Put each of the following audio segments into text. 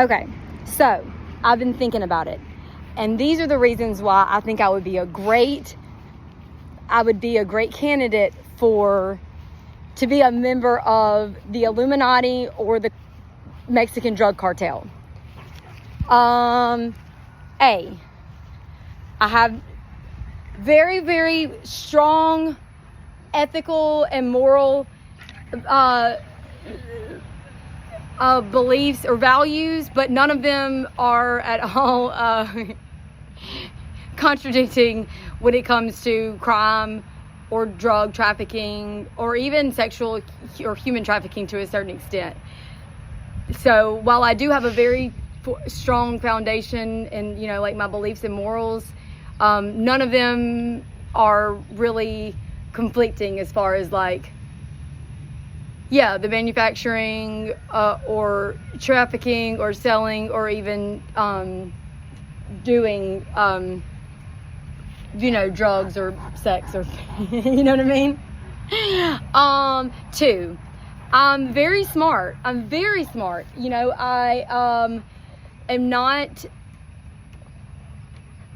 Okay, so I've been thinking about it, and these are the reasons why I think I would be a great candidate to be a member of the Illuminati or the Mexican drug cartel. A, I have very, very strong ethical and moral beliefs or values, but none of them are at all contradicting when it comes to crime or drug trafficking or even sexual or human trafficking to a certain extent. So while I do have a very strong foundation in, like my beliefs and morals, none of them are really conflicting as far as like, the manufacturing or trafficking or selling or even doing, drugs or sex or, you know what I mean? 2, I'm very smart. I am not,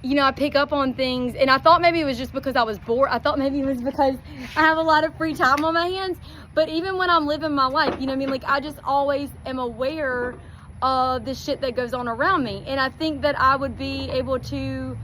I pick up on things, and I thought maybe it was just because I was bored. I thought maybe it was because I have a lot of free time on my hands. But even when I'm living my life, like I just always am aware of the shit that goes on around me. And I think that I would be able to,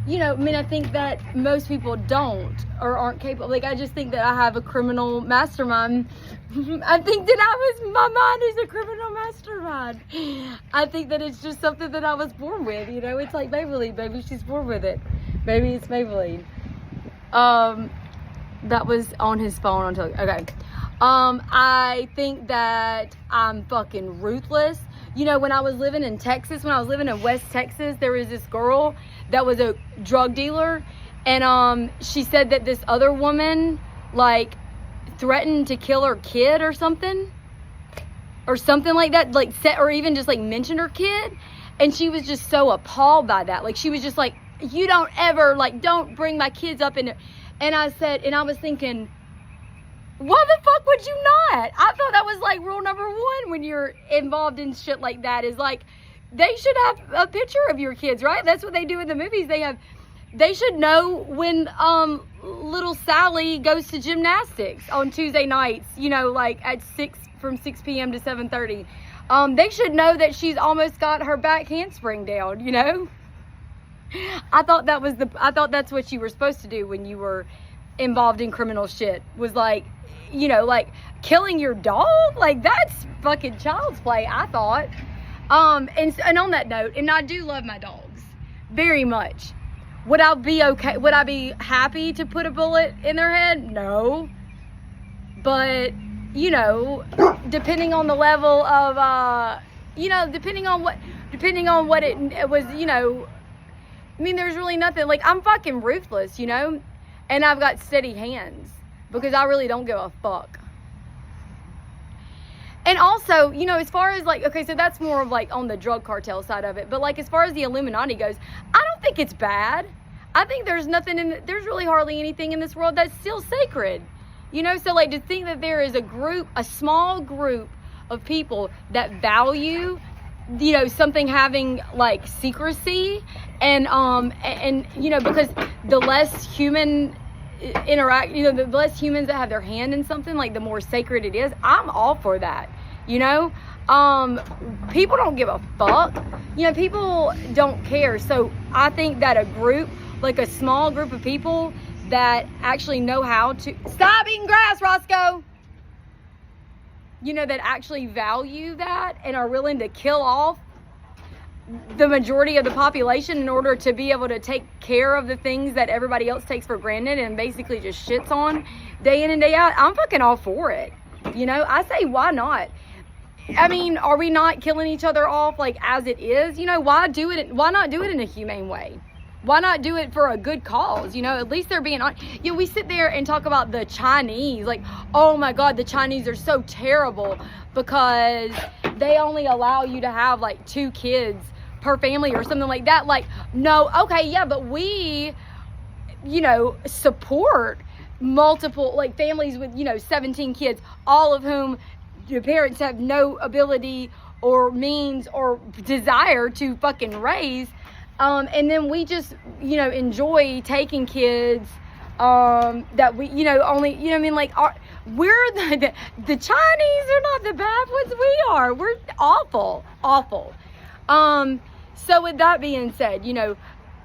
I think that most people don't or aren't capable. Like, I just think that I have a criminal mastermind. I think that my mind is a criminal mastermind. I think that it's just something that I was born with, It's like Maybelline, baby. She's born with it. Maybe it's Maybelline. That was on his phone. Okay. I think that I'm fucking ruthless. When I was living in Texas, when I was living in West Texas, there was this girl that was a drug dealer, and she said that this other woman like threatened to kill her kid or something like that, like or even just like mention her kid, and she was just so appalled by that. Like, she was just like, you don't ever, like, don't bring my kids up in it. And I was thinking, why the fuck would you not? I thought that was like rule number 1 when you're involved in shit like that, is like, they should have a picture of your kids, right? That's what they do in the movies. They should know when little Sally goes to gymnastics on Tuesday nights, like at from 6 p.m. to 7:30. They should know that she's almost got her back handspring down, I thought that's what you were supposed to do when you were involved in criminal shit, was like, like killing your dog. Like, that's fucking child's play, I thought. And on that note, and I do love my dogs very much. Would I be okay? Would I be happy to put a bullet in their head? No. But, depending on the level of, depending on what it was, there's really nothing. Like, I'm fucking ruthless, and I've got steady hands because I really don't give a fuck. And also, as far as like, okay, so that's more of like on the drug cartel side of it. But like, as far as the Illuminati goes, I don't think it's bad. I think there's there's really hardly anything in this world that's still sacred. So like, to think that there is a small group of people that value, something having like secrecy and because the less human interact, the less humans that have their hand in something, like the more sacred it is. I'm all for that. People don't give a fuck. People don't care. So I think that a group, like a small group of people that actually know how to stop eating grass, Roscoe. That actually value that and are willing to kill off the majority of the population in order to be able to take care of the things that everybody else takes for granted and basically just shits on day in and day out. I'm fucking all for it. I say, why not? Are we not killing each other off like as it is? Why not do it in a humane way? Why not do it for a good cause? At least they're being on. We sit there and talk about the Chinese, like, oh my God, the Chinese are so terrible because they only allow you to have like 2 kids per family or something like that. Like, no, okay, yeah, but we, support multiple, like, families with, 17 kids, all of whom your parents have no ability or means or desire to fucking raise. And then we just, enjoy taking kids that we, only, like, we're the Chinese are not the bad ones. We are. We're awful. So with that being said,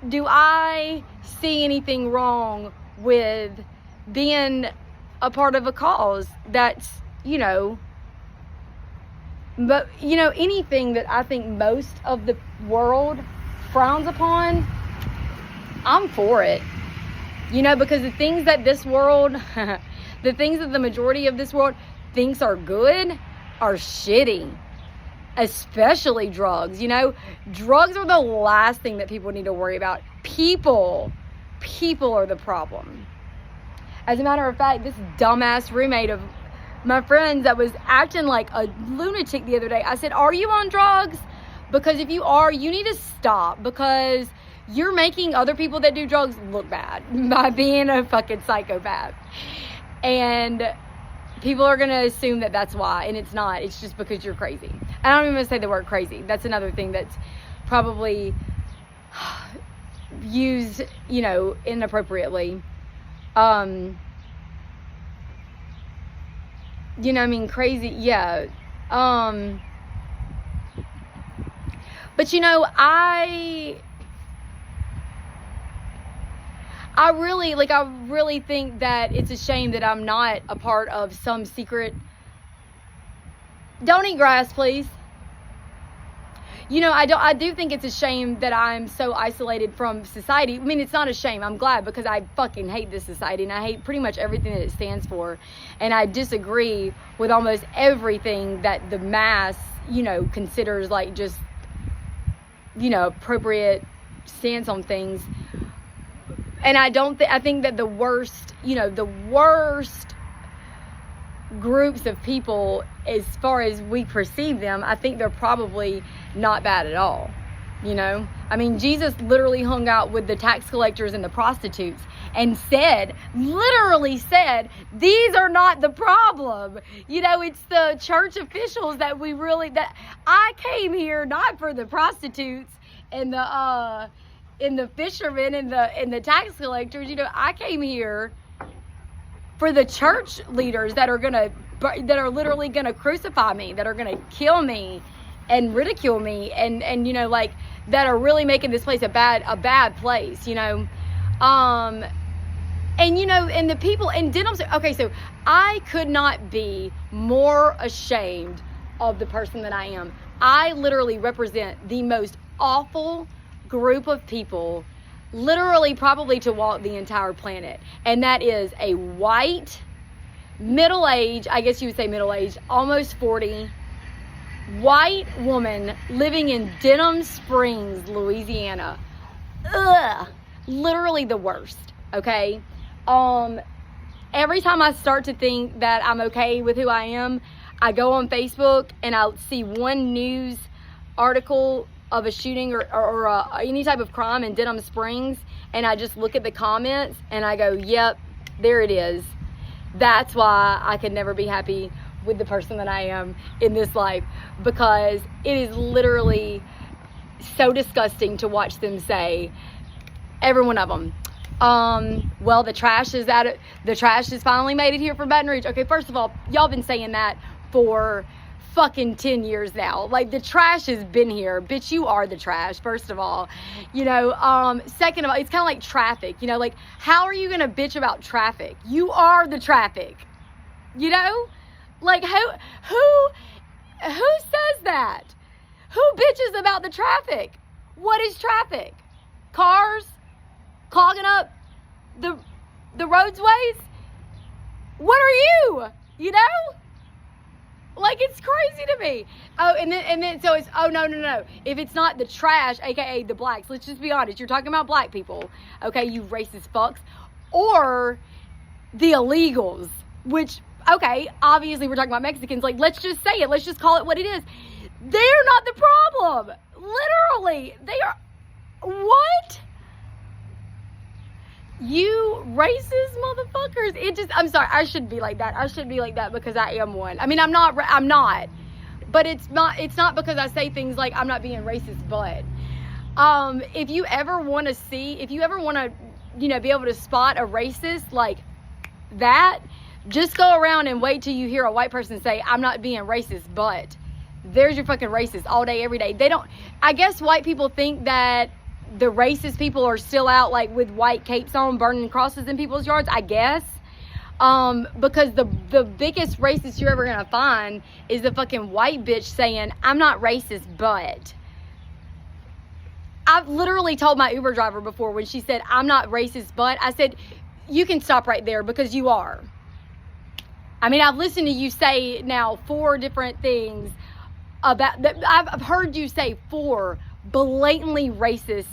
do I see anything wrong with being a part of a cause that's, but, anything that I think most of the world frowns upon, I'm for it. Because the things that this world, the things that the majority of this world thinks are good are shitty. Especially drugs. Drugs are the last thing that people need to worry about. People are the problem. As a matter of fact, this dumbass roommate of my friend's that was acting like a lunatic the other day, I said, are you on drugs? Because if you are, you need to stop, because you're making other people that do drugs look bad by being a fucking psychopath. And people are going to assume that that's why, and it's not. It's just because you're crazy. I don't even want to say the word crazy. That's another thing that's probably used, inappropriately. Crazy, yeah. But I really think that it's a shame that I'm not a part of some secret. Don't eat grass, please. I do think it's a shame that I'm so isolated from society. I mean, it's not a shame. I'm glad, because I fucking hate this society, and I hate pretty much everything that it stands for. And I disagree with almost everything that the mass, considers like just, appropriate stance on things. And I think that the worst groups of people, as far as we perceive them, I think they're probably not bad at all. Jesus literally hung out with the tax collectors and the prostitutes and literally said, these are not the problem. It's the church officials that I came here not for the prostitutes and the fishermen and the tax collectors. I came here for the church leaders that are literally gonna crucify me, that are gonna kill me and ridicule me, and that are really making this place a bad place, and and the people in denim. Okay, so I could not be more ashamed of the person that I am. I literally represent the most awful group of people, literally probably to walk the entire planet, and that is a white, middle-aged, I guess you would say middle-aged, almost 40, white woman living in Denham Springs, Louisiana. Ugh, literally the worst. Okay, every time I start to think that I'm okay with who I am, I go on Facebook and I'll see one news article of a shooting or any type of crime in Denham Springs, and I just look at the comments and I go, yep, there it is. That's why I could never be happy with the person that I am in this life, because it is literally so disgusting to watch them say, every one of them, well, the trash has finally made it here from Baton Rouge. Okay, first of all, y'all been saying that for fucking 10 years now. Like, the trash has been here. Bitch, you are the trash, first of all. Second of all, it's kind of like traffic. Like, how are you gonna bitch about traffic? You are the traffic. Like, who says that? Who bitches about the traffic? What is traffic? Cars clogging up the roadways? What are you? Like, it's crazy to me. Oh, and then so it's, oh, no. If it's not the trash, aka the blacks, let's just be honest, you're talking about black people, okay, you racist fucks, or the illegals, which, okay, obviously we're talking about Mexicans. Like, let's just say it. Let's just call it what it is. They're not the problem. Literally, they are. What? You racist motherfuckers. I'm sorry, I shouldn't be like that. I shouldn't be like that because I am one. I mean, I'm not, But it's not because I say things like I'm not being racist, but if you ever want to, be able to spot a racist like that, just go around and wait till you hear a white person say, I'm not being racist, but there's your fucking racist all day, every day. I guess white people think that the racist people are still out like with white capes on, burning crosses in people's yards, I guess. Because the biggest racist you're ever gonna find is the fucking white bitch saying, I'm not racist, but. I've literally told my Uber driver before when she said, I'm not racist, but, I said, you can stop right there because you are. I mean, I've listened to you say now 4 different things about that. I've heard you say 4 blatantly racist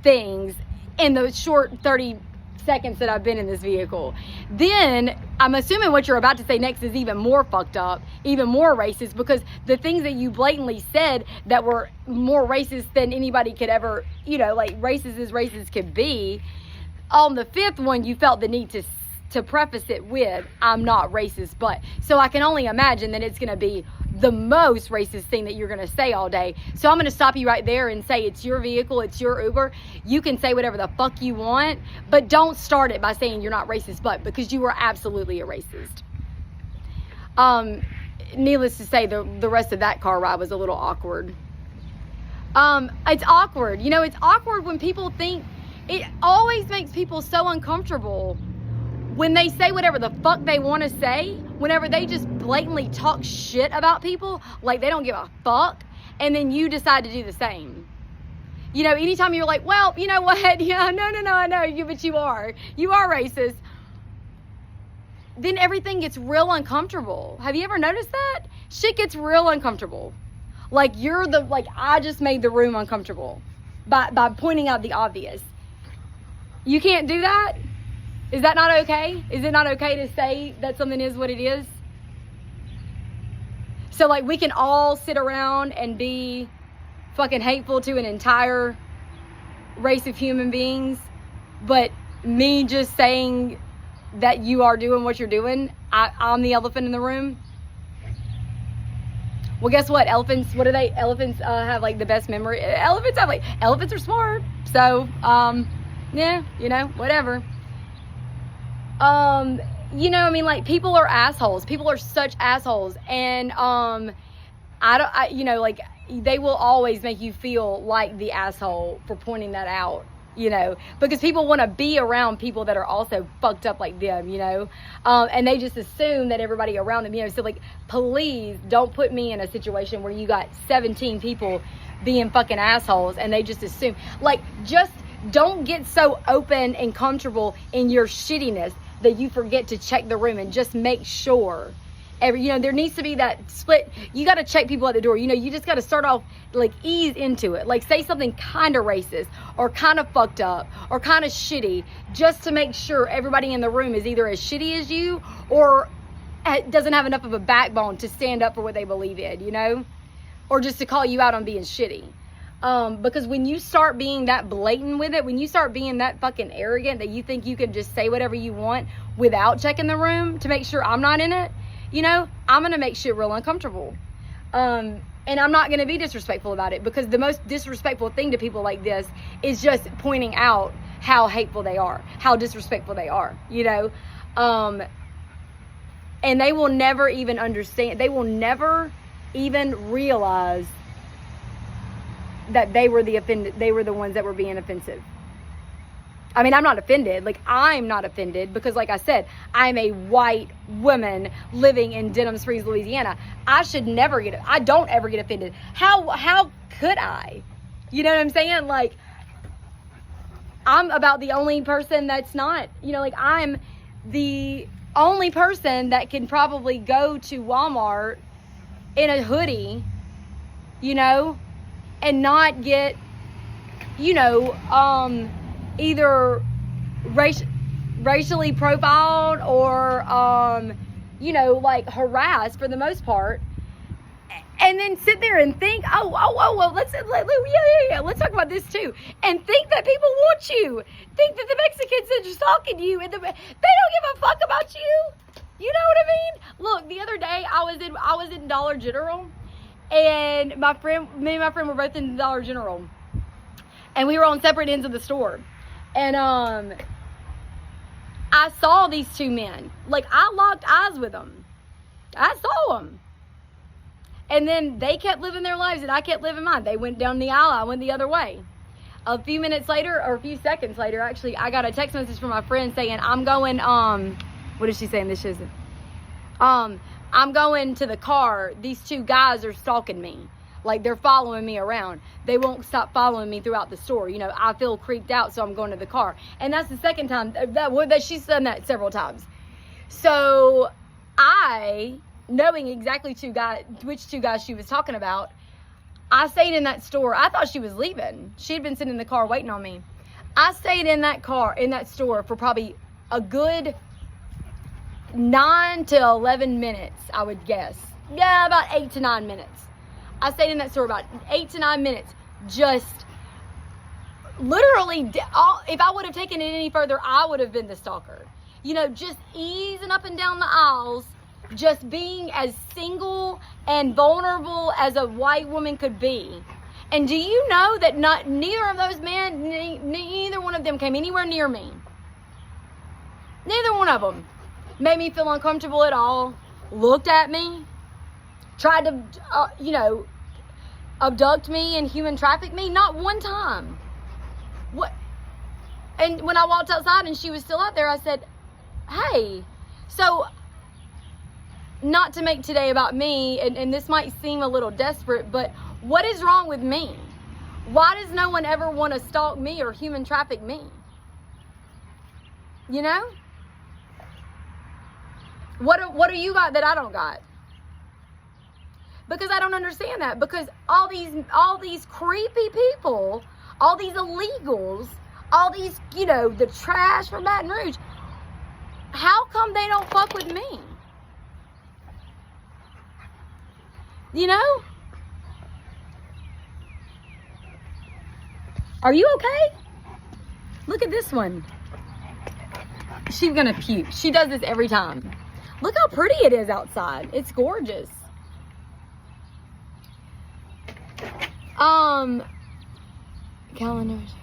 things in the short 30 seconds that I've been in this vehicle. Then I'm assuming what you're about to say next is even more fucked up, even more racist, because the things that you blatantly said that were more racist than anybody could ever, like racist as racist could be. On the 5th one, you felt the need to preface it with, I'm not racist, but. So I can only imagine that it's going to be the most racist thing that you're going to say all day. So I'm going to stop you right there and say, it's your vehicle, it's your Uber. You can say whatever the fuck you want, but don't start it by saying you're not racist, but, because you are absolutely a racist. Needless to say, the rest of that car ride was a little awkward. It's awkward. It's awkward when people think, it always makes people so uncomfortable when they say whatever the fuck they want to say, whenever they just blatantly talk shit about people, like they don't give a fuck, and then you decide to do the same. Anytime you're like, well, you know what, yeah, no, I know you, but you are racist, then everything gets real uncomfortable. Have you ever noticed that? Shit gets real uncomfortable. Like I just made the room uncomfortable by pointing out the obvious. You can't do that? Is that not okay? Is it not okay to say that something is what it is? So like we can all sit around and be fucking hateful to an entire race of human beings, but me just saying that you are doing what you're doing, I'm the elephant in the room. Well, guess what? Elephants have like the best memory. Elephants are smart. So, yeah, whatever. Like people are assholes. People are such assholes. And, they will always make you feel like the asshole for pointing that out, because people want to be around people that are also fucked up like them, and they just assume that everybody around them, so like, please don't put me in a situation where you got 17 people being fucking assholes and they just assume, like, just don't get so open and comfortable in your shittiness that you forget to check the room and just make sure. There needs to be that split. You got to check people at the door. You just got to start off, like, ease into it. Like, say something kind of racist or kind of fucked up or kind of shitty, just to make sure everybody in the room is either as shitty as you or doesn't have enough of a backbone to stand up for what they believe in, or just to call you out on being shitty. Because when you start being that blatant with it, when you start being that fucking arrogant that you think you can just say whatever you want without checking the room to make sure I'm not in it, I'm going to make shit real uncomfortable. And I'm not going to be disrespectful about it, because the most disrespectful thing to people like this is just pointing out how hateful they are, how disrespectful they are, and they will never even understand. They will never even realize that they were the offended. They were the ones that were being offensive. I mean, I'm not offended. Like, I'm not offended because, like I said, I'm a white woman living in Denham Springs, Louisiana. I don't ever get offended. How could I? You know what I'm saying? Like, I'm about the only person that's not, I'm the only person that can probably go to Walmart in a hoodie, and not get, either racially profiled or, harassed for the most part, and then sit there and think, let's talk about this too, and think that people want you, think that the Mexicans are just talking to you, and they don't give a fuck about you. You know what I mean? Look, the other day I was in Dollar General, And me and my friend were both in the Dollar General. And we were on separate ends of the store. And I saw these two men. Like, I locked eyes with them. I saw them. And then they kept living their lives and I kept living mine. They went down the aisle. I went the other way. A few minutes later, or a few seconds later, actually, I got a text message from my friend saying, I'm going, what is she saying? This isn't. I'm going to the car. These two guys are stalking me. Like, they're following me around. They won't stop following me throughout the store. You know, I feel creeped out, so I'm going to the car. And that's the second time that she's done that several times. So I, knowing exactly which two guys she was talking about, I stayed in that store. I thought she was leaving. She had been sitting in the car waiting on me. I stayed in that store for probably a good 9 to 11 minutes, I would guess. Yeah, about 8 to 9 minutes. I stayed in that store about 8 to 9 minutes. Just literally, if I would have taken it any further, I would have been the stalker. You know, just easing up and down the aisles, just being as single and vulnerable as a white woman could be. And do you know that neither of those men, neither one of them came anywhere near me. Neither one of them made me feel uncomfortable at all, looked at me, tried to, abduct me and human traffic me. Not one time. What? And when I walked outside and she was still out there, I said, hey, so not to make today about me, and this might seem a little desperate, but what is wrong with me? Why does no one ever want to stalk me or human traffic me? You know? What do you got that I don't got? Because I don't understand that. Because all these creepy people, all these illegals, all these, the trash from Baton Rouge, how come they don't fuck with me? You know? Are you okay? Look at this one. She's gonna puke. She does this every time. Look how pretty it is outside. It's gorgeous. Calendars.